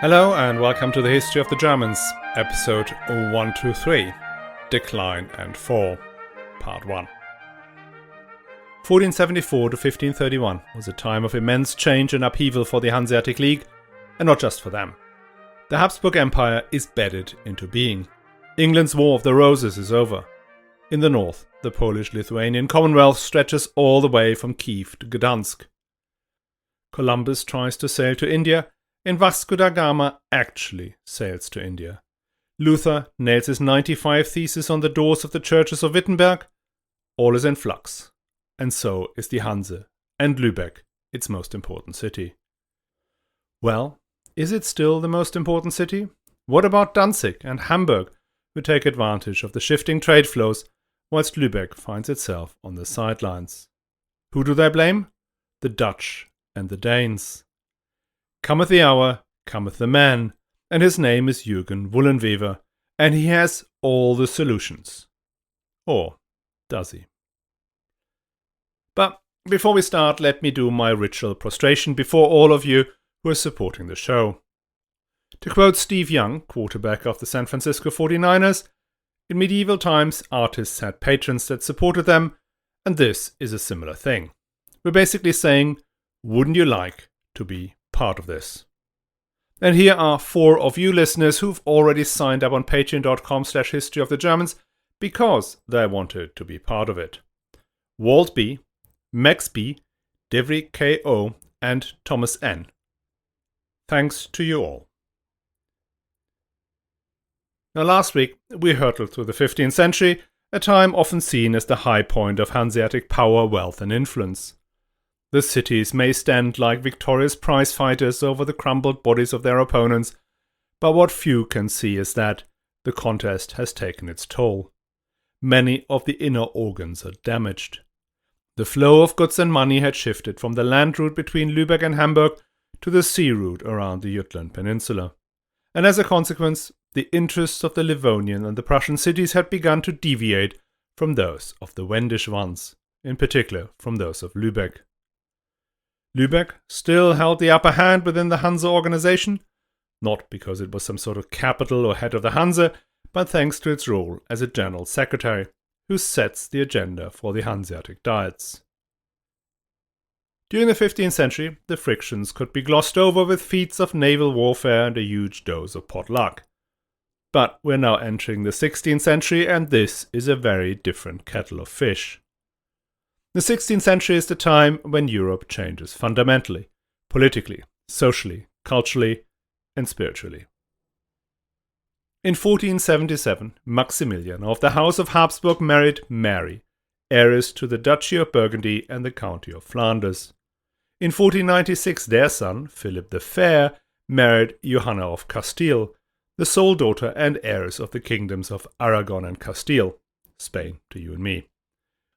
Hello and welcome to the History of the Germans, episode 123, Decline and Fall, part 1. 1474 to 1531 was a time of immense change and upheaval for the Hanseatic League, and not just for them. The Habsburg Empire is bedded into being. England's War of the Roses is over. In the north, the Polish-Lithuanian commonwealth stretches all the way from Kyiev to Gdansk. Columbus tries to sail to India, and Vasco da Gama actually sails to India. Luther nails his 95 theses on the doors of the churches of Wittenberg. All is in flux, and so is the Hanse and Lübeck, its most important city. Well, is it still the most important city? What about Danzig and Hamburg, who take advantage of the shifting trade flows, whilst Lübeck finds itself on the sidelines? Who do they blame? The Dutch and the Danes. Cometh the hour, cometh the man, and his name is Jürgen Wullenwever, and he has all the solutions. Or does he? But before we start, let me do my ritual prostration before all of you who are supporting the show. To quote Steve Young, quarterback of the San Francisco 49ers, in medieval times artists had patrons that supported them, and this is a similar thing. We're basically saying, wouldn't you like to be part of this? And here are 4 of you listeners who've already signed up on patreon.com/history of the Germans because they wanted to be part of it. Walt B, Max B, Devry K.O, and Thomas N. Thanks to you all. Now last week we hurtled through the 15th century, a time often seen as the high point of Hanseatic power, wealth and influence. The cities may stand like victorious prize fighters over the crumbled bodies of their opponents, but what few can see is that the contest has taken its toll. Many of the inner organs are damaged. The flow of goods and money had shifted from the land route between Lübeck and Hamburg to the sea route around the Jutland Peninsula. And as a consequence, the interests of the Livonian and the Prussian cities had begun to deviate from those of the Wendish ones, in particular from those of Lübeck. Lübeck still held the upper hand within the Hanse organization, not because it was some sort of capital or head of the Hanse, but thanks to its role as a general secretary, who sets the agenda for the Hanseatic Diets. During the 15th century, the frictions could be glossed over with feats of naval warfare and a huge dose of potluck. But we're now entering the 16th century, and this is a very different kettle of fish. The 16th century is the time when Europe changes fundamentally, politically, socially, culturally, and spiritually. In 1477, Maximilian of the House of Habsburg married Mary, heiress to the Duchy of Burgundy and the County of Flanders. In 1496, their son, Philip the Fair, married Johanna of Castile, the sole daughter and heiress of the kingdoms of Aragon and Castile, Spain to you and me.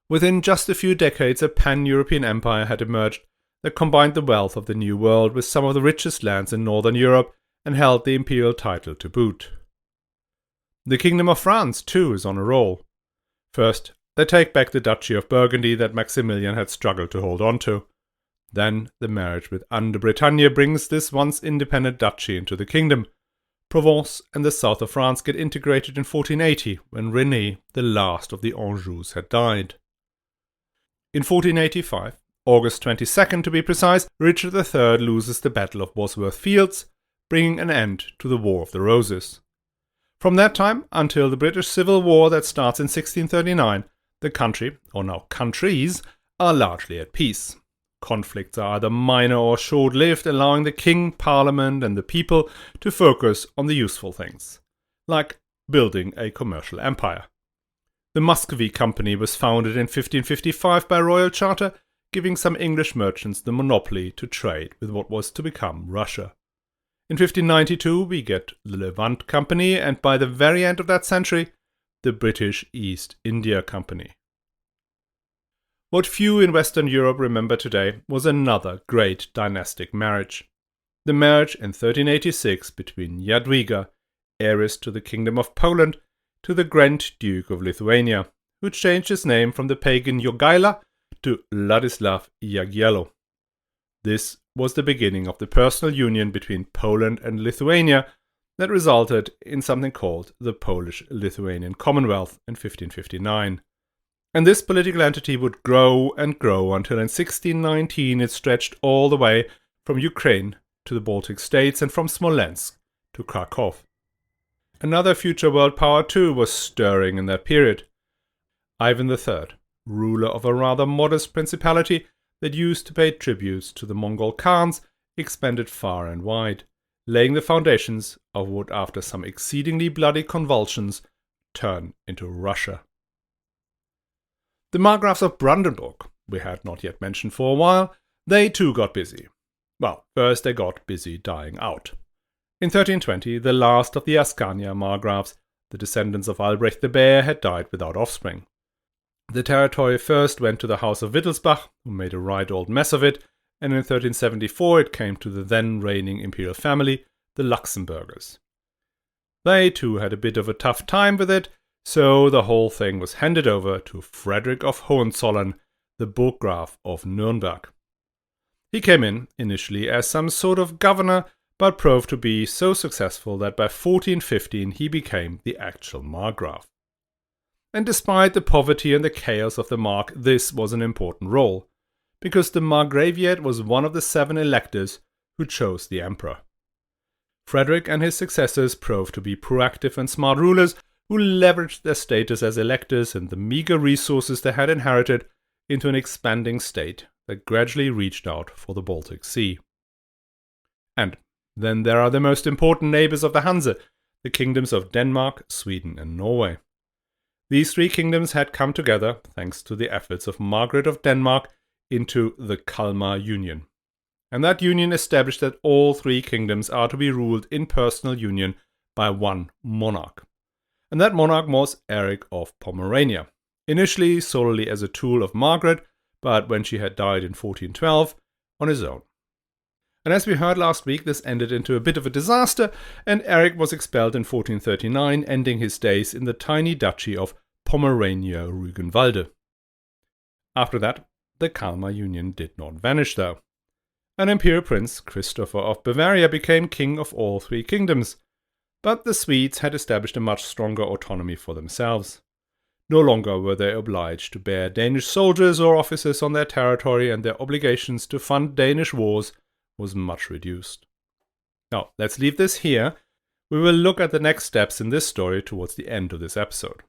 Within just a few decades, a pan-European empire had emerged that combined the wealth of the New World with some of the richest lands in northern Europe and held the imperial title to boot. The Kingdom of France, too, is on a roll. First, they take back the Duchy of Burgundy that Maximilian had struggled to hold on to. Then, the marriage with Anne de Bretagne brings this once independent duchy into the kingdom. Provence and the south of France get integrated in 1480, when René, the last of the Anjous, had died. In 1485, August 22nd to be precise, Richard III loses the Battle of Bosworth Fields, bringing an end to the War of the Roses. From that time until the British Civil War that starts in 1639, the country, or now countries, are largely at peace. Conflicts are either minor or short-lived, allowing the king, parliament and the people to focus on the useful things, like building a commercial empire. The Muscovy Company was founded in 1555 by royal charter, giving some English merchants the monopoly to trade with what was to become Russia. In 1592 we get the Levant Company, and by the very end of that century, the British East India Company. What few in Western Europe remember today was another great dynastic marriage. The marriage in 1386 between Jadwiga, heiress to the Kingdom of Poland, to the Grand Duke of Lithuania, who changed his name from the pagan Jogaila to Ladislav Jagiello. This was the beginning of the personal union between Poland and Lithuania that resulted in something called the Polish-Lithuanian Commonwealth in 1559. And this political entity would grow and grow until in 1619 it stretched all the way from Ukraine to the Baltic states and from Smolensk to Krakow. Another future world power too was stirring in that period. Ivan III, ruler of a rather modest principality that used to pay tributes to the Mongol Khans, expanded far and wide, laying the foundations of what after some exceedingly bloody convulsions turned into Russia. The Margraves of Brandenburg, we had not yet mentioned for a while, they too got busy. Well, first they got busy dying out. In 1320, the last of the Ascania Margraves, the descendants of Albrecht the Bear, had died without offspring. The territory first went to the House of Wittelsbach, who made a right old mess of it, and in 1374 it came to the then reigning imperial family, the Luxemburgers. They too had a bit of a tough time with it, so the whole thing was handed over to Frederick of Hohenzollern, the Burggraf of Nuremberg. He came in initially as some sort of governor, but proved to be so successful that by 1415 he became the actual Margrave. And despite the poverty and the chaos of the Mark, this was an important role, because the Margraviate was one of the 7 electors who chose the emperor. Frederick and his successors proved to be proactive and smart rulers who leveraged their status as electors and the meager resources they had inherited into an expanding state that gradually reached out for the Baltic Sea. And then there are the most important neighbors of the Hanse, the kingdoms of Denmark, Sweden and Norway. These 3 kingdoms had come together, thanks to the efforts of Margaret of Denmark, into the Kalmar Union. And that union established that all 3 kingdoms are to be ruled in personal union by one monarch. And that monarch was Eric of Pomerania, initially solely as a tool of Margaret, but when she had died in 1412, on his own. And as we heard last week, this ended into a bit of a disaster, and Eric was expelled in 1439, ending his days in the tiny duchy of Pomerania-Rügenwalde. After that, the Kalmar Union did not vanish though. An imperial prince, Christopher of Bavaria, became king of all 3 kingdoms, but the Swedes had established a much stronger autonomy for themselves. No longer were they obliged to bear Danish soldiers or officers on their territory, and their obligations to fund Danish wars was much reduced. Now, let's leave this here. We will look at the next steps in this story towards the end of this episode.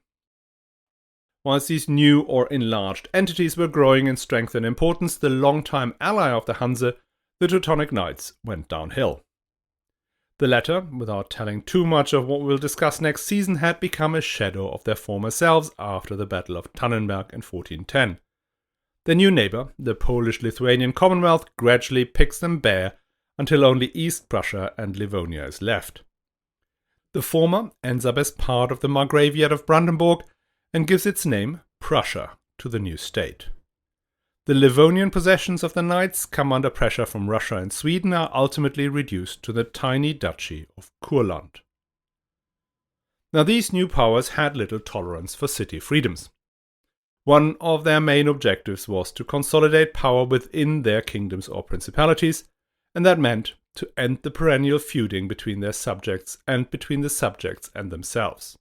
Whilst these new or enlarged entities were growing in strength and importance, the long-time ally of the Hanse, the Teutonic Knights, went downhill. The latter, without telling too much of what we'll discuss next season, had become a shadow of their former selves after the Battle of Tannenberg in 1410. Their new neighbour, the Polish-Lithuanian Commonwealth, gradually picks them bare until only East Prussia and Livonia is left. The former ends up as part of the Margraviate of Brandenburg and gives its name, Prussia, to the new state. The Livonian possessions of the Knights come under pressure from Russia and Sweden, are ultimately reduced to the tiny duchy of Kurland. Now these new powers had little tolerance for city freedoms. One of their main objectives was to consolidate power within their kingdoms or principalities, and that meant to end the perennial feuding between their subjects and between the subjects and themselves.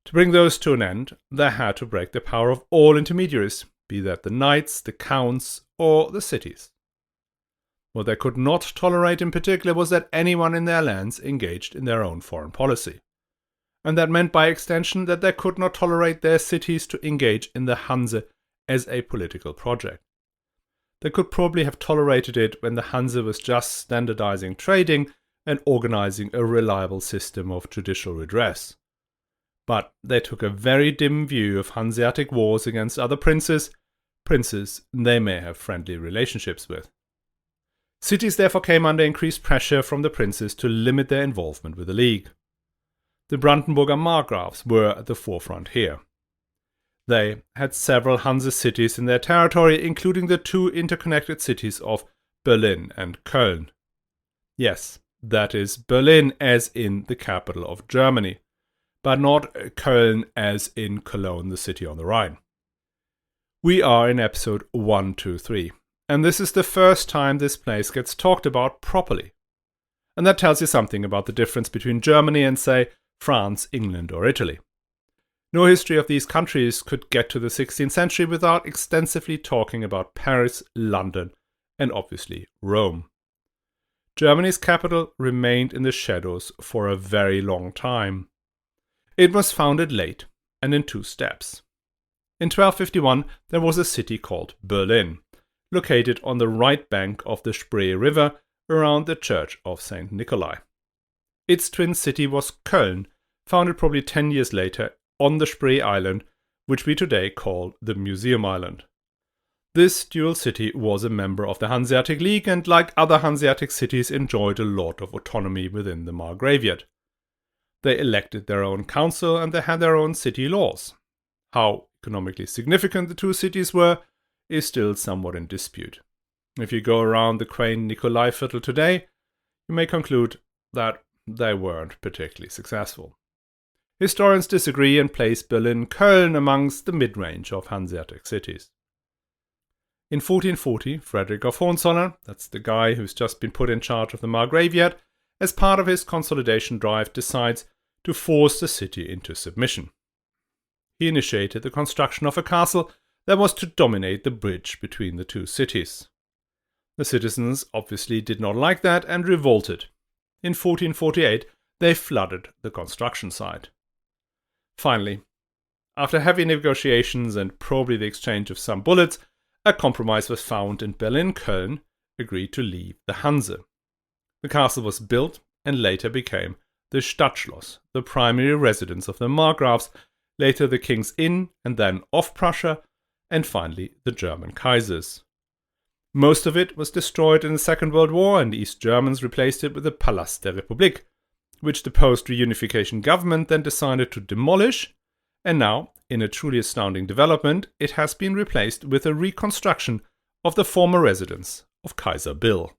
To bring those to an end, they had to break the power of all intermediaries, be that the knights, the counts, or the cities. What they could not tolerate in particular was that anyone in their lands engaged in their own foreign policy. And that meant by extension that they could not tolerate their cities to engage in the Hanse as a political project. They could probably have tolerated it when the Hanse was just standardizing trading and organizing a reliable system of judicial redress. But they took a very dim view of Hanseatic wars against other princes they may have friendly relationships with. Cities therefore came under increased pressure from the princes to limit their involvement with the League. The Brandenburger Margraves were at the forefront here. They had several Hanse cities in their territory, including the 2 interconnected cities of Berlin and Köln. Yes, that is Berlin as in the capital of Germany, but not Köln as in Cologne, the city on the Rhine. We are in episode 123, And this is the first time this place gets talked about properly. And that tells you something about the difference between Germany and, say, France, England, or Italy. No history of these countries could get to the 16th century without extensively talking about Paris, London, and obviously Rome. Germany's capital remained in the shadows for a very long time. It was founded late and in 2 steps. In 1251, there was a city called Berlin, located on the right bank of the Spree River around the Church of St. Nikolai. Its twin city was Köln, founded probably 10 years later on the Spree Island, which we today call the Museum Island. This dual city was a member of the Hanseatic League and, like other Hanseatic cities, enjoyed a lot of autonomy within the Margraviate. They elected their own council and they had their own city laws. How economically significant the 2 cities were is still somewhat in dispute. If you go around the quaint Nikolai Viertel today, you may conclude that they weren't particularly successful. Historians disagree and place Berlin-Köln amongst the mid-range of Hanseatic cities. In 1440, Frederick of Hohenzollern, that's the guy who's just been put in charge of the Margraviate, as part of his consolidation drive decides to force the city into submission. He initiated the construction of a castle that was to dominate the bridge between the 2 cities. The citizens obviously did not like that and revolted. In 1448, they flooded the construction site. Finally, after heavy negotiations and probably the exchange of some bullets, a compromise was found and Berlin-Köln agreed to leave the Hanse. The castle was built and later became the Stadtschloss, the primary residence of the Markgrafs, later the King's Inn and then of Prussia, and finally the German Kaisers. Most of it was destroyed in the Second World War and East Germans replaced it with the Palast der Republik, which the post-reunification government then decided to demolish, and now, in a truly astounding development, it has been replaced with a reconstruction of the former residence of Kaiser Bill.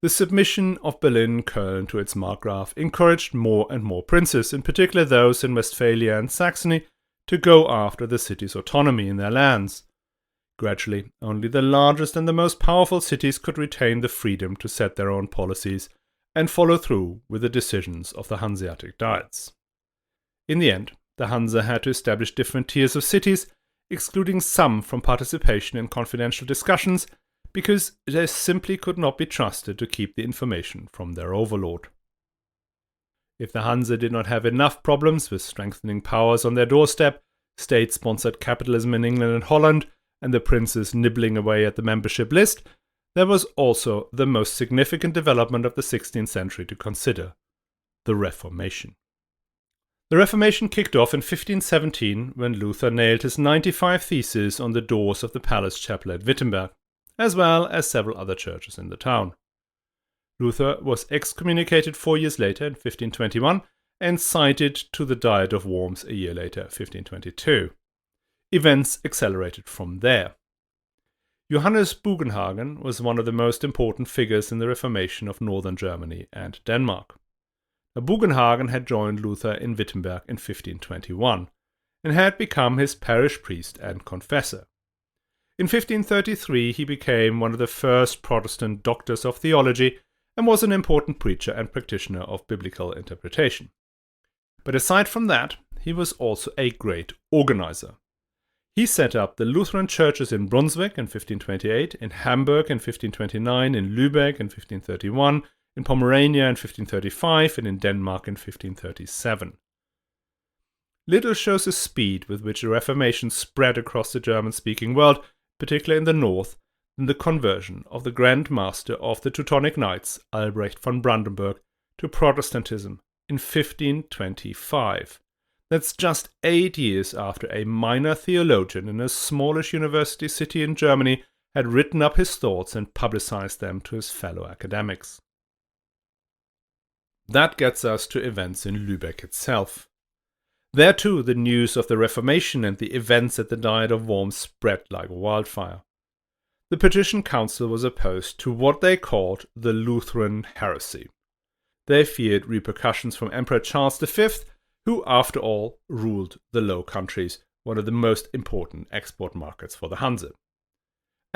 The submission of Berlin-Köln to its Markgraf encouraged more and more princes, in particular those in Westphalia and Saxony, to go after the city's autonomy in their lands. Gradually, only the largest and the most powerful cities could retain the freedom to set their own policies and follow through with the decisions of the Hanseatic Diets. In the end, the Hanse had to establish different tiers of cities, excluding some from participation in confidential discussions, because they simply could not be trusted to keep the information from their overlord. If the Hanse did not have enough problems with strengthening powers on their doorstep, state-sponsored capitalism in England and Holland, and the princes nibbling away at the membership list, there was also the most significant development of the 16th century to consider: the Reformation. The Reformation kicked off in 1517 when Luther nailed his 95 Theses on the doors of the palace chapel at Wittenberg, as well as several other churches in the town. Luther was excommunicated 4 years later in 1521 and cited to the Diet of Worms a year later, 1522. Events accelerated from there. Johannes Bugenhagen was one of the most important figures in the Reformation of northern Germany and Denmark. Bugenhagen had joined Luther in Wittenberg in 1521 and had become his parish priest and confessor. In 1533 he became one of the first Protestant doctors of theology and was an important preacher and practitioner of biblical interpretation. But aside from that, he was also a great organizer. He set up the Lutheran churches in Brunswick in 1528, in Hamburg in 1529, in Lübeck in 1531, in Pomerania in 1535, and in Denmark in 1537. Little shows the speed with which the Reformation spread across the German-speaking world, particularly in the north, than the conversion of the Grand Master of the Teutonic Knights, Albrecht von Brandenburg, to Protestantism in 1525. That's just 8 years after a minor theologian in a smallish university city in Germany had written up his thoughts and publicized them to his fellow academics. That gets us to events in Lübeck itself. There too, the news of the Reformation and the events at the Diet of Worms spread like wildfire. The Patrician Council was opposed to what they called the Lutheran heresy. They feared repercussions from Emperor Charles V, who, after all, ruled the Low Countries, one of the most important export markets for the Hanse.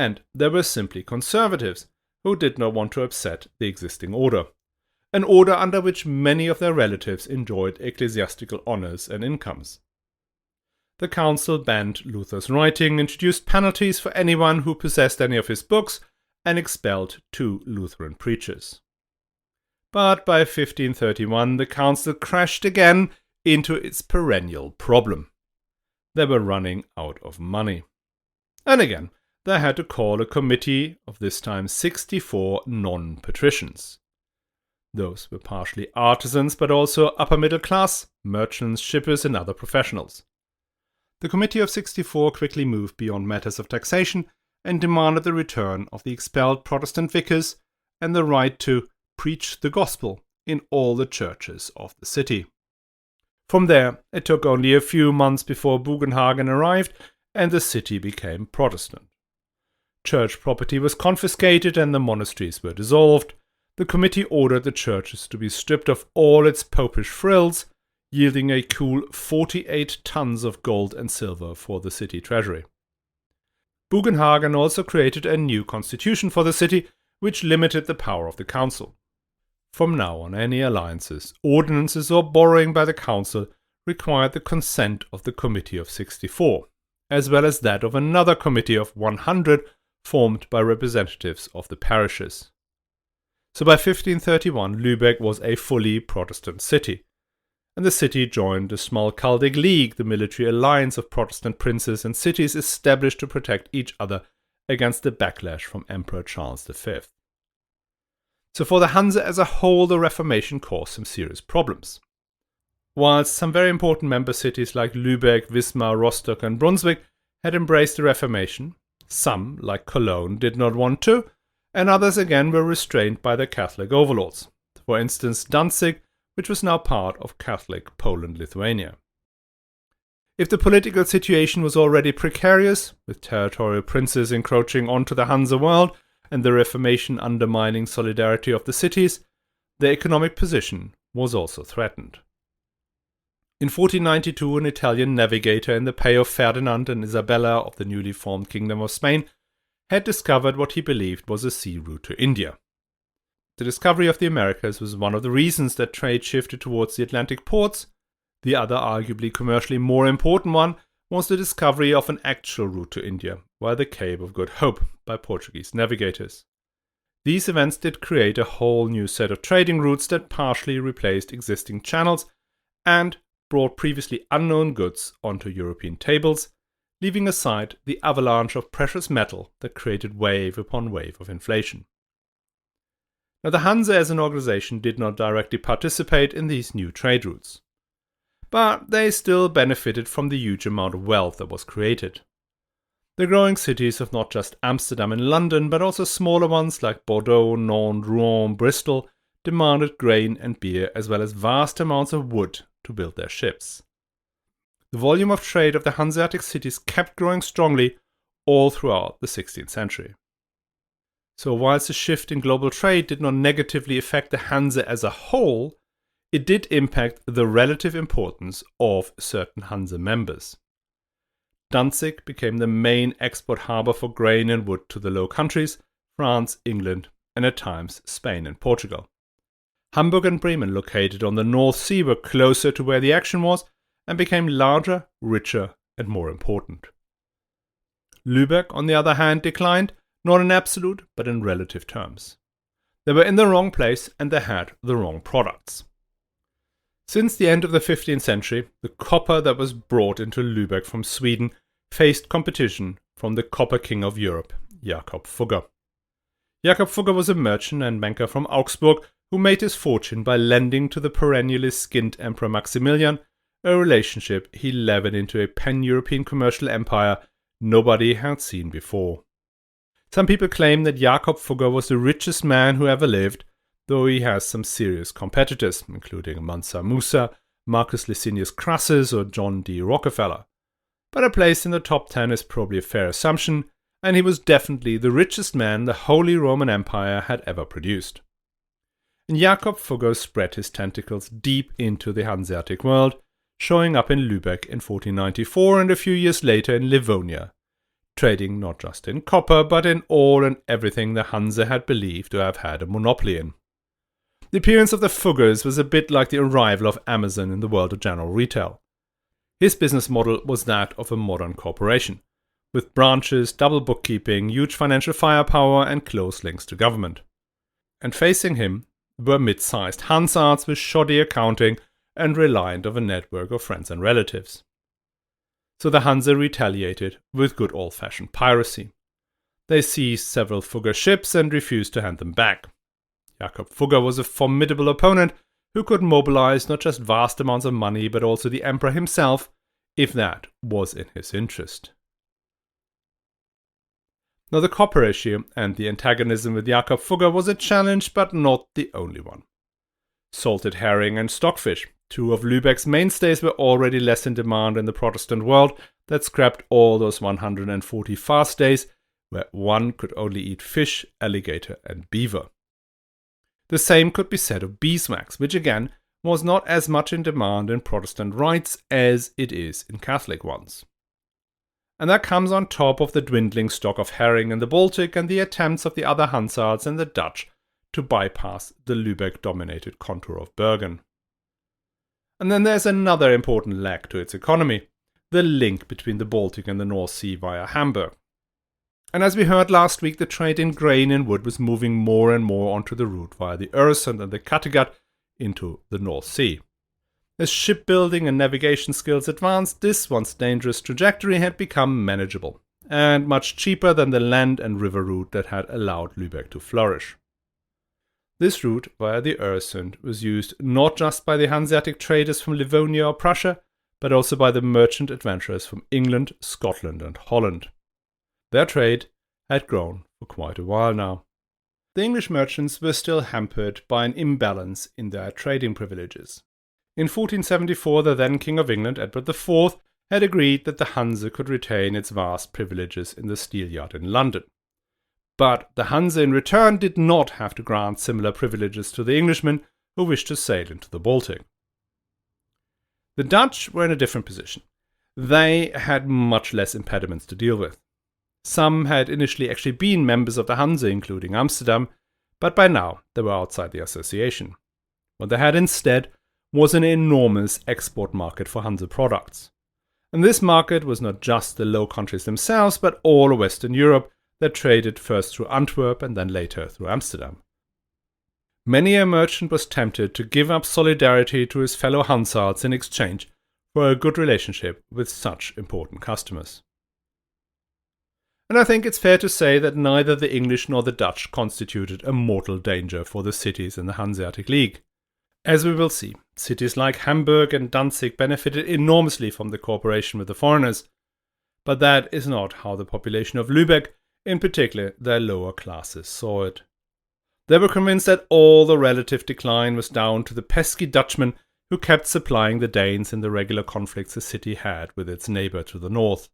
and there were simply conservatives who did not want to upset the existing order, an order under which many of their relatives enjoyed ecclesiastical honours and incomes. The council banned Luther's writing, introduced penalties for anyone who possessed any of his books, and expelled 2 Lutheran preachers. But by 1531 the council crashed again into its perennial problem. They were running out of money. And again, they had to call a committee of this time 64 non-patricians. Those were partially artisans, but also upper middle class, merchants, shippers, and other professionals. The Committee of 64 quickly moved beyond matters of taxation and demanded the return of the expelled Protestant vicars and the right to preach the gospel in all the churches of the city. From there, it took only a few months before Bugenhagen arrived and the city became Protestant. Church property was confiscated and the monasteries were dissolved. The committee ordered the churches to be stripped of all its popish frills, yielding a cool 48 tons of gold and silver for the city treasury. Bugenhagen also created a new constitution for the city, which limited the power of the council. From now on, any alliances, ordinances, or borrowing by the council required the consent of the Committee of 64, as well as that of another committee of 100 formed by representatives of the parishes. So by 1531, Lübeck was a fully Protestant city, and the city joined the Hanseatic League, the military alliance of Protestant princes and cities established to protect each other against the backlash from Emperor Charles V. So for the Hanse as a whole, the Reformation caused some serious problems. Whilst some very important member cities like Lübeck, Wismar, Rostock and Brunswick had embraced the Reformation, some, like Cologne, did not want to, and others again were restrained by their Catholic overlords. For instance, Danzig, which was now part of Catholic Poland-Lithuania. If the political situation was already precarious, with territorial princes encroaching onto the Hanse world and the Reformation undermining solidarity of the cities, their economic position was also threatened. In 1492, an Italian navigator in the pay of Ferdinand and Isabella of the newly formed Kingdom of Spain had discovered what he believed was a sea route to India. The discovery of the Americas was one of the reasons that trade shifted towards the Atlantic ports. The other, arguably commercially more important one, was the discovery of an actual route to India, via the Cape of Good Hope, by Portuguese navigators. These events did create a whole new set of trading routes that partially replaced existing channels and brought previously unknown goods onto European tables, leaving aside the avalanche of precious metal that created wave upon wave of inflation. Now, the Hanse as an organization did not directly participate in these new trade routes, but they still benefited from the huge amount of wealth that was created. The growing cities of not just Amsterdam and London, but also smaller ones like Bordeaux, Nantes, Rouen, Bristol, demanded grain and beer as well as vast amounts of wood to build their ships. The volume of trade of the Hanseatic cities kept growing strongly all throughout the 16th century. So whilst the shift in global trade did not negatively affect the Hanse as a whole, it did impact the relative importance of certain Hanse members. Danzig became the main export harbour for grain and wood to the Low Countries, France, England, and at times Spain and Portugal. Hamburg and Bremen, located on the North Sea, were closer to where the action was and became larger, richer, and more important. Lübeck, on the other hand, declined, not in absolute, but in relative terms. They were in the wrong place and they had the wrong products. Since the end of the 15th century, the copper that was brought into Lübeck from Sweden faced competition from the copper king of Europe, Jakob Fugger. Jakob Fugger was a merchant and banker from Augsburg who made his fortune by lending to the perennially skint Emperor Maximilian, a relationship he levered into a pan-European commercial empire nobody had seen before. Some people claim that Jakob Fugger was the richest man who ever lived, though he has some serious competitors, including Mansa Musa, Marcus Licinius Crassus, or John D. Rockefeller. But a place in the top 10 is probably a fair assumption, and he was definitely the richest man the Holy Roman Empire had ever produced. And Jakob Fugger spread his tentacles deep into the Hanseatic world, showing up in Lübeck in 1494 and a few years later in Livonia, trading not just in copper but in all and everything the Hanse had believed to have had a monopoly in. The appearance of the Fuggers was a bit like the arrival of Amazon in the world of general retail. His business model was that of a modern corporation, with branches, double bookkeeping, huge financial firepower and close links to government. And facing him were mid-sized Hansards with shoddy accounting and reliant on a network of friends and relatives. So the Hanse retaliated with good old-fashioned piracy. They seized several Fugger ships and refused to hand them back. Jakob Fugger was a formidable opponent who could mobilize not just vast amounts of money but also the emperor himself, if that was in his interest. Now the copper issue and the antagonism with Jakob Fugger was a challenge but not the only one. Salted herring and stockfish, two of Lübeck's mainstays, were already less in demand in the Protestant world that scrapped all those 140 fast days where one could only eat fish, alligator and beaver. The same could be said of beeswax, which again was not as much in demand in Protestant rites as it is in Catholic ones. And that comes on top of the dwindling stock of herring in the Baltic and the attempts of the other Hansards and the Dutch to bypass the Lübeck-dominated contour of Bergen. And then there's another important leg to its economy, the link between the Baltic and the North Sea via Hamburg. And as we heard last week, the trade in grain and wood was moving more and more onto the route via the Öresund and the Kattegat into the North Sea. As shipbuilding and navigation skills advanced, this once dangerous trajectory had become manageable, and much cheaper than the land and river route that had allowed Lübeck to flourish. This route via the Öresund was used not just by the Hanseatic traders from Livonia or Prussia, but also by the merchant adventurers from England, Scotland and Holland. Their trade had grown for quite a while now. The English merchants were still hampered by an imbalance in their trading privileges. In 1474, the then King of England, Edward IV, had agreed that the Hanse could retain its vast privileges in the Steelyard in London. But the Hanse in return did not have to grant similar privileges to the Englishmen who wished to sail into the Baltic. The Dutch were in a different position. They had much less impediments to deal with. Some had initially actually been members of the Hanse, including Amsterdam, but by now they were outside the association. What they had instead was an enormous export market for Hanse products. And this market was not just the Low Countries themselves, but all of Western Europe that traded first through Antwerp and then later through Amsterdam. Many a merchant was tempted to give up solidarity to his fellow Hansards in exchange for a good relationship with such important customers. And I think it's fair to say that neither the English nor the Dutch constituted a mortal danger for the cities in the Hanseatic League. As we will see, cities like Hamburg and Danzig benefited enormously from the cooperation with the foreigners, but that is not how the population of Lübeck, in particular their lower classes, saw it. They were convinced that all the relative decline was down to the pesky Dutchmen who kept supplying the Danes in the regular conflicts the city had with its neighbour to the north.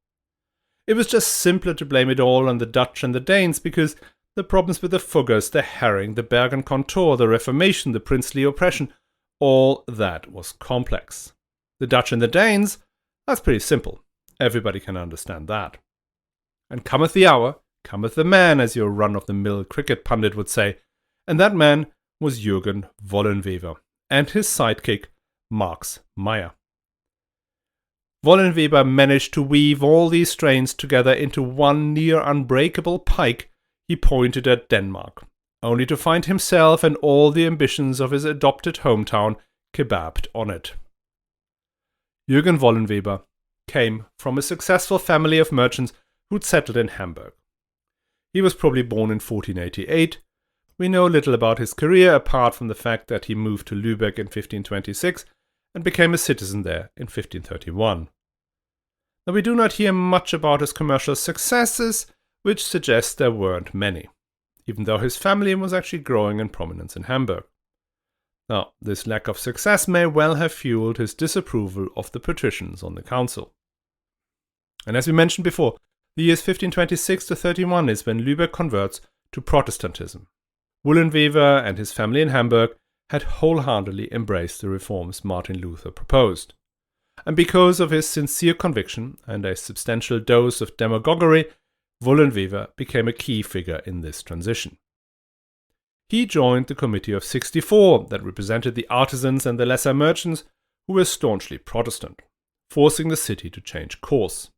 It was just simpler to blame it all on the Dutch and the Danes because the problems with the Fuggers, the herring, the Bergen contour, the Reformation, the princely oppression, all that was complex. The Dutch and the Danes, that's pretty simple. Everybody can understand that. And cometh the hour, cometh the man, as your run-of-the-mill cricket pundit would say, and that man was Jürgen Wullenwever and his sidekick, Max Meyer. Wullenwever managed to weave all these strains together into one near unbreakable pike he pointed at Denmark, only to find himself and all the ambitions of his adopted hometown kebabbed on it. Jürgen Wullenwever came from a successful family of merchants who'd settled in Hamburg. He was probably born in 1488. We know little about his career apart from the fact that he moved to Lübeck in 1526 and became a citizen there in 1531. Now we do not hear much about his commercial successes, which suggests there weren't many, even though his family was actually growing in prominence in Hamburg. Now, this lack of success may well have fueled his disapproval of the patricians on the council. And as we mentioned before, the years 1526 to 31 is when Lübeck converts to Protestantism. Wullenwever and his family in Hamburg had wholeheartedly embraced the reforms Martin Luther proposed. And because of his sincere conviction and a substantial dose of demagoguery, Wullenwever became a key figure in this transition. He joined the Committee of 64 that represented the artisans and the lesser merchants who were staunchly Protestant, forcing the city to change course.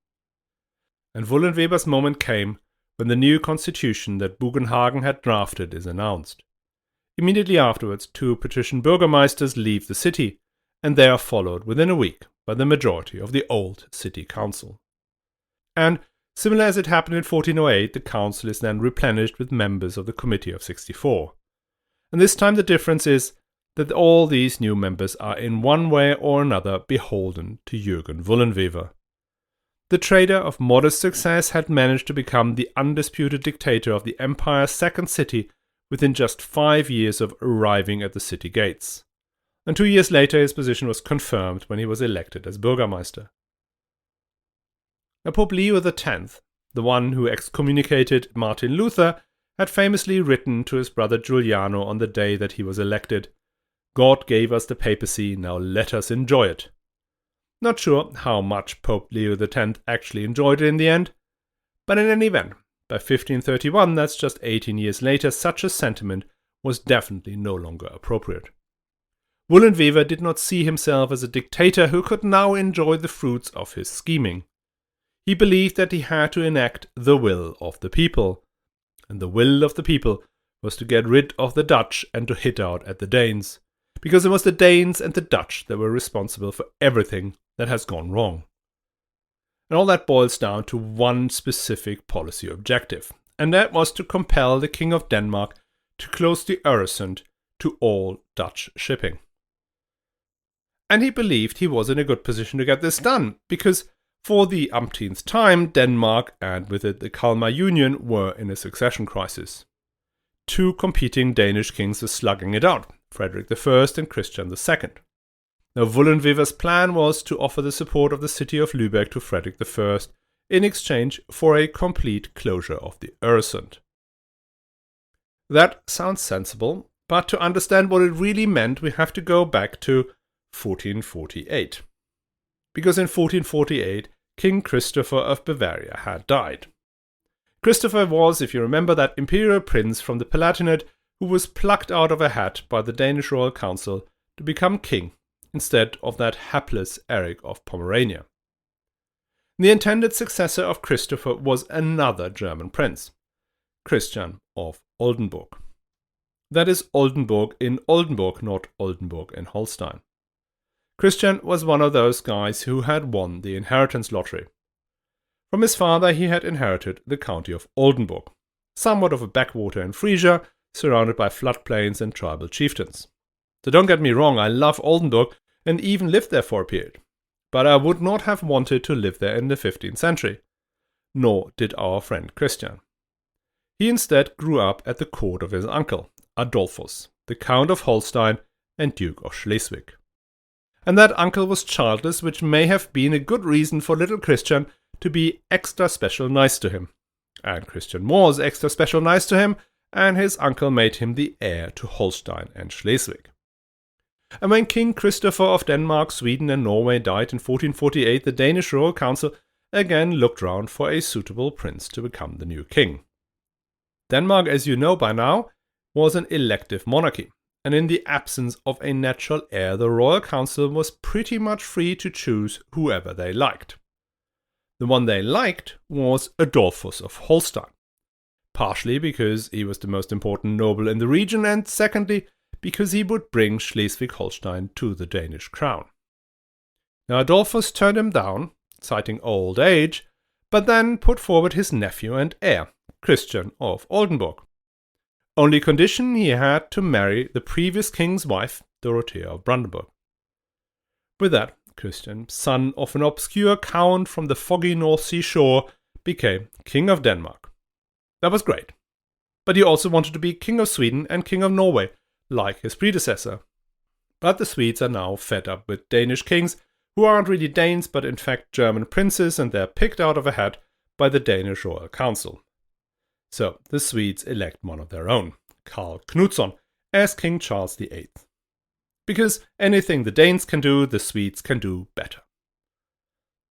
And Wullenweber's moment came when the new constitution that Bugenhagen had drafted is announced. Immediately afterwards, 2 patrician burgomeisters leave the city, and they are followed within a week by the majority of the old city council. And similar as it happened in 1408, the council is then replenished with members of the Committee of 64. And this time the difference is that all these new members are in one way or another beholden to Jürgen Wullenwever. The trader of modest success had managed to become the undisputed dictator of the empire's second city within just 5 years of arriving at the city gates. And 2 years later his position was confirmed when he was elected as Bürgermeister. Now, Pope Leo X, the one who excommunicated Martin Luther, had famously written to his brother Giuliano on the day that he was elected, "God gave us the papacy, now let us enjoy it." Not sure how much Pope Leo X actually enjoyed it in the end, but in any event, by 1531, that's just 18 years later, such a sentiment was definitely no longer appropriate. Wullenwever did not see himself as a dictator who could now enjoy the fruits of his scheming. He believed that he had to enact the will of the people, and the will of the people was to get rid of the Dutch and to hit out at the Danes, because it was the Danes and the Dutch that were responsible for everything that has gone wrong. And all that boils down to one specific policy objective, and that was to compel the King of Denmark to close the Øresund to all Dutch shipping. And he believed he was in a good position to get this done, because for the umpteenth time, Denmark and with it the Kalmar Union were in a succession crisis. 2 competing Danish kings were slugging it out, Frederick I and Christian II. Now Wullenwever's plan was to offer the support of the city of Lübeck to Frederick I in exchange for a complete closure of the Øresund. That sounds sensible, but to understand what it really meant we have to go back to 1448. Because in 1448, King Christopher of Bavaria had died. Christopher was, if you remember, that imperial prince from the Palatinate who was plucked out of a hat by the Danish Royal Council to become king, instead of that hapless Eric of Pomerania. The intended successor of Christopher was another German prince, Christian of Oldenburg. That is Oldenburg in Oldenburg, not Oldenburg in Holstein. Christian was one of those guys who had won the inheritance lottery. From his father he had inherited the county of Oldenburg, somewhat of a backwater in Frisia, surrounded by floodplains and tribal chieftains. So don't get me wrong, I love Oldenburg and even lived there for a period. But I would not have wanted to live there in the 15th century. Nor did our friend Christian. He instead grew up at the court of his uncle, Adolphus, the Count of Holstein and Duke of Schleswig. And that uncle was childless, which may have been a good reason for little Christian to be extra special nice to him. And Christian was extra special nice to him, and his uncle made him the heir to Holstein and Schleswig. And when King Christopher of Denmark, Sweden and Norway died in 1448, the Danish Royal Council again looked round for a suitable prince to become the new king. Denmark, as you know by now, was an elective monarchy, and in the absence of a natural heir, the Royal Council was pretty much free to choose whoever they liked. The one they liked was Adolphus of Holstein, partially because he was the most important noble in the region, and secondly, because he would bring Schleswig-Holstein to the Danish crown. Now Adolphus turned him down, citing old age, but then put forward his nephew and heir, Christian of Oldenburg. Only condition, he had to marry the previous king's wife, Dorothea of Brandenburg. With that, Christian, son of an obscure count from the foggy North Sea shore, became King of Denmark. That was great. But he also wanted to be King of Sweden and King of Norway, like his predecessor. But the Swedes are now fed up with Danish kings, who aren't really Danes but in fact German princes, and they're picked out of a hat by the Danish Royal Council. So the Swedes elect one of their own, Karl Knutsson, as King Charles VIII. Because anything the Danes can do, the Swedes can do better.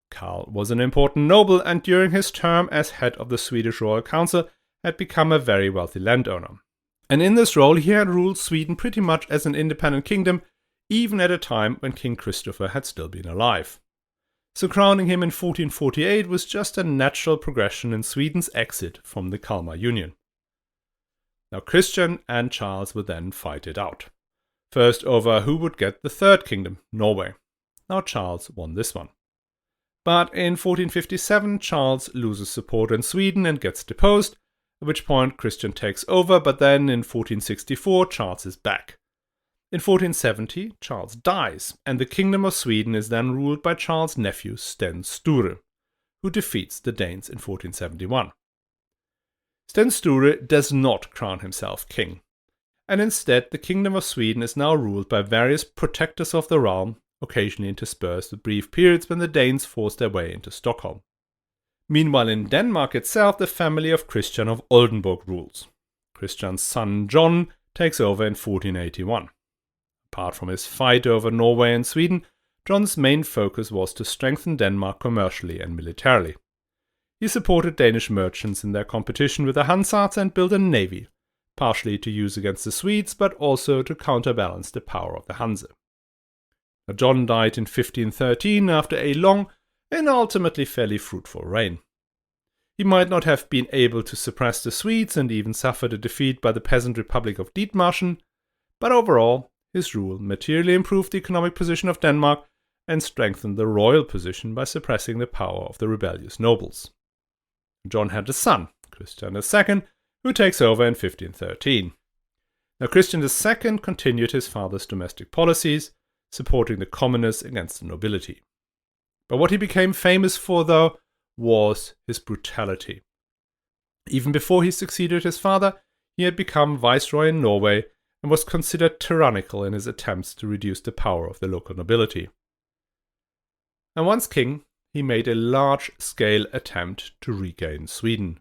Karl was an important noble and during his term as head of the Swedish Royal Council had become a very wealthy landowner. And in this role he had ruled Sweden pretty much as an independent kingdom, even at a time when King Christopher had still been alive. So crowning him in 1448 was just a natural progression in Sweden's exit from the Kalmar Union. Now Christian and Charles would then fight it out. First over who would get the third kingdom, Norway. Now Charles won this one. But in 1457 Charles loses support in Sweden and gets deposed, at which point Christian takes over, but then in 1464 Charles is back. In 1470 Charles dies, and the Kingdom of Sweden is then ruled by Charles' nephew Sten Sture, who defeats the Danes in 1471. Sten Sture does not crown himself king, and instead the Kingdom of Sweden is now ruled by various protectors of the realm, occasionally interspersed with brief periods when the Danes forced their way into Stockholm. Meanwhile in Denmark itself the family of Christian of Oldenburg rules. Christian's son John takes over in 1481. Apart from his fight over Norway and Sweden, John's main focus was to strengthen Denmark commercially and militarily. He supported Danish merchants in their competition with the Hanseatic and built a navy, partially to use against the Swedes but also to counterbalance the power of the Hanse. Now, John died in 1513 after a long and ultimately fairly fruitful reign. He might not have been able to suppress the Swedes and even suffered a defeat by the peasant republic of Dithmarschen, but overall his rule materially improved the economic position of Denmark and strengthened the royal position by suppressing the power of the rebellious nobles. John had a son, Christian II, who takes over in 1513. Now Christian II continued his father's domestic policies, supporting the commoners against the nobility. But what he became famous for, though, was his brutality. Even before he succeeded his father, he had become viceroy in Norway and was considered tyrannical in his attempts to reduce the power of the local nobility. And once king, he made a large-scale attempt to regain Sweden.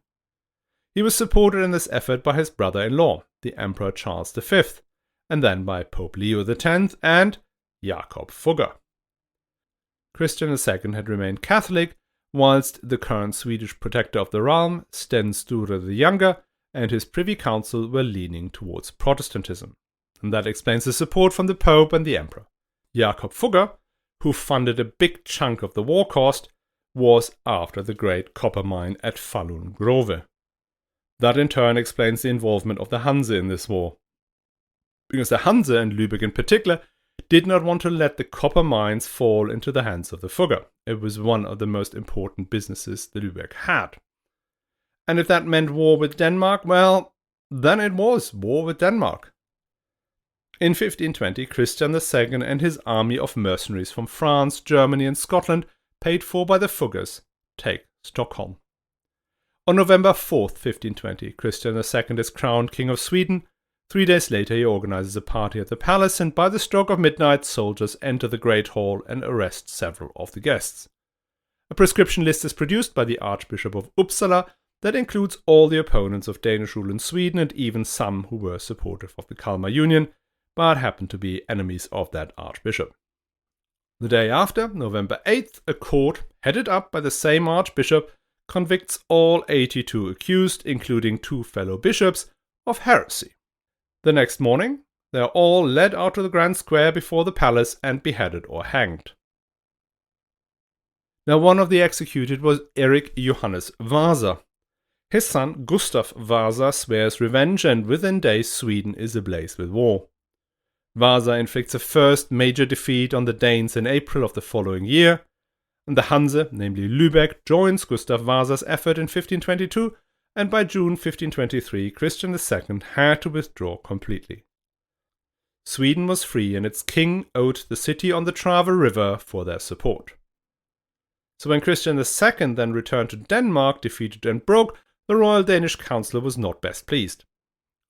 He was supported in this effort by his brother-in-law, the Emperor Charles V, and then by Pope Leo X and Jakob Fugger. Christian II had remained Catholic, whilst the current Swedish protector of the realm, Sten Sture the Younger, and his Privy Council were leaning towards Protestantism, and that explains the support from the Pope and the Emperor. Jakob Fugger, who funded a big chunk of the war cost, was after the great copper mine at Falun Grove. That in turn explains the involvement of the Hanse in this war, because the Hanse and Lübeck in particular did not want to let the copper mines fall into the hands of the Fugger. It was one of the most important businesses the Lübeck had. And if that meant war with Denmark, well, then it was war with Denmark. In 1520, Christian II and his army of mercenaries from France, Germany and Scotland, paid for by the Fuggers, take Stockholm. On November 4th, 1520, Christian II is crowned King of Sweden. 3 days later he organizes a party at the palace, and by the stroke of midnight soldiers enter the Great Hall and arrest several of the guests. A prescription list is produced by the Archbishop of Uppsala that includes all the opponents of Danish rule in Sweden and even some who were supportive of the Kalmar Union, but happened to be enemies of that archbishop. The day after, November 8th, a court, headed up by the same archbishop, convicts all 82 accused, including 2 fellow bishops, of heresy. The next morning, they are all led out to the grand square before the palace and beheaded or hanged. Now one of the executed was Erik Johannes Vasa. His son Gustav Vasa swears revenge, and within days Sweden is ablaze with war. Vasa inflicts a first major defeat on the Danes in April of the following year, and the Hanse, namely Lübeck, joins Gustav Vasa's effort in 1522, and by June 1523 Christian II had to withdraw completely. Sweden was free, and its king owed the city on the Trave River for their support. So when Christian II then returned to Denmark, defeated and broke, the Royal Danish Council was not best pleased.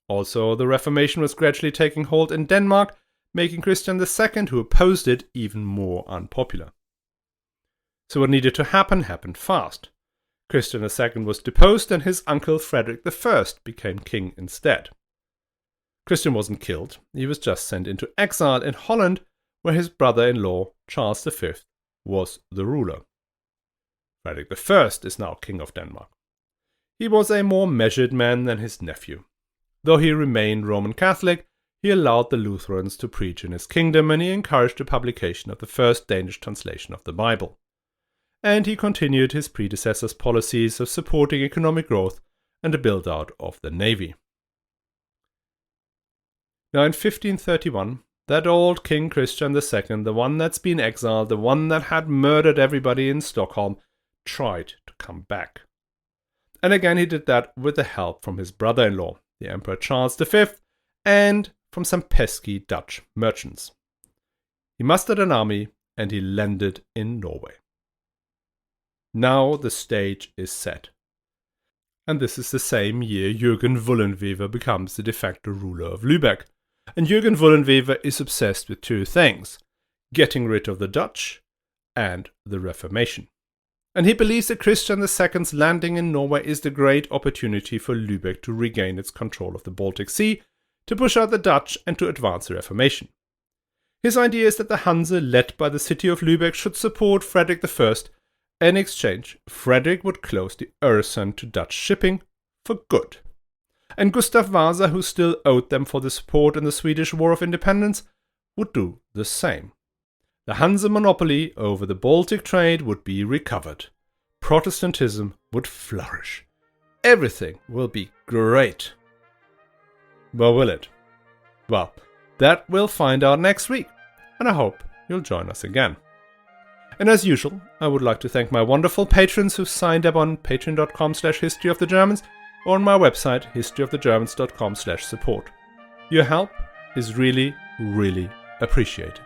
Also, the Reformation was gradually taking hold in Denmark, making Christian II, who opposed it, even more unpopular. So what needed to happen happened fast. Christian II was deposed and his uncle Frederick I became king instead. Christian wasn't killed, he was just sent into exile in Holland, where his brother-in-law Charles V was the ruler. Frederick I is now King of Denmark. He was a more measured man than his nephew. Though he remained Roman Catholic, he allowed the Lutherans to preach in his kingdom, and he encouraged the publication of the first Danish translation of the Bible. And he continued his predecessors' policies of supporting economic growth and the build-out of the navy. Now in 1531, that old King Christian II, the one that's been exiled, the one that had murdered everybody in Stockholm, tried to come back. And again he did that with the help from his brother-in-law, the Emperor Charles V, and from some pesky Dutch merchants. He mustered an army and he landed in Norway. Now the stage is set. And this is the same year Jürgen Wullenwever becomes the de facto ruler of Lübeck. And Jürgen Wullenwever is obsessed with two things: getting rid of the Dutch and the Reformation. And he believes that Christian II's landing in Norway is the great opportunity for Lübeck to regain its control of the Baltic Sea, to push out the Dutch and to advance the Reformation. His idea is that the Hanse, led by the city of Lübeck, should support Frederick I. In exchange, Frederick would close the Øresund to Dutch shipping for good. And Gustav Vasa, who still owed them for the support in the Swedish War of Independence, would do the same. The Hanse monopoly over the Baltic trade would be recovered. Protestantism would flourish. Everything will be great. Well, will it? Well, that we'll find out next week, and I hope you'll join us again. And as usual, I would like to thank my wonderful patrons who signed up on patreon.com/historyofthegermans or on my website historyofthegermans.com/support. Your help is really, really appreciated.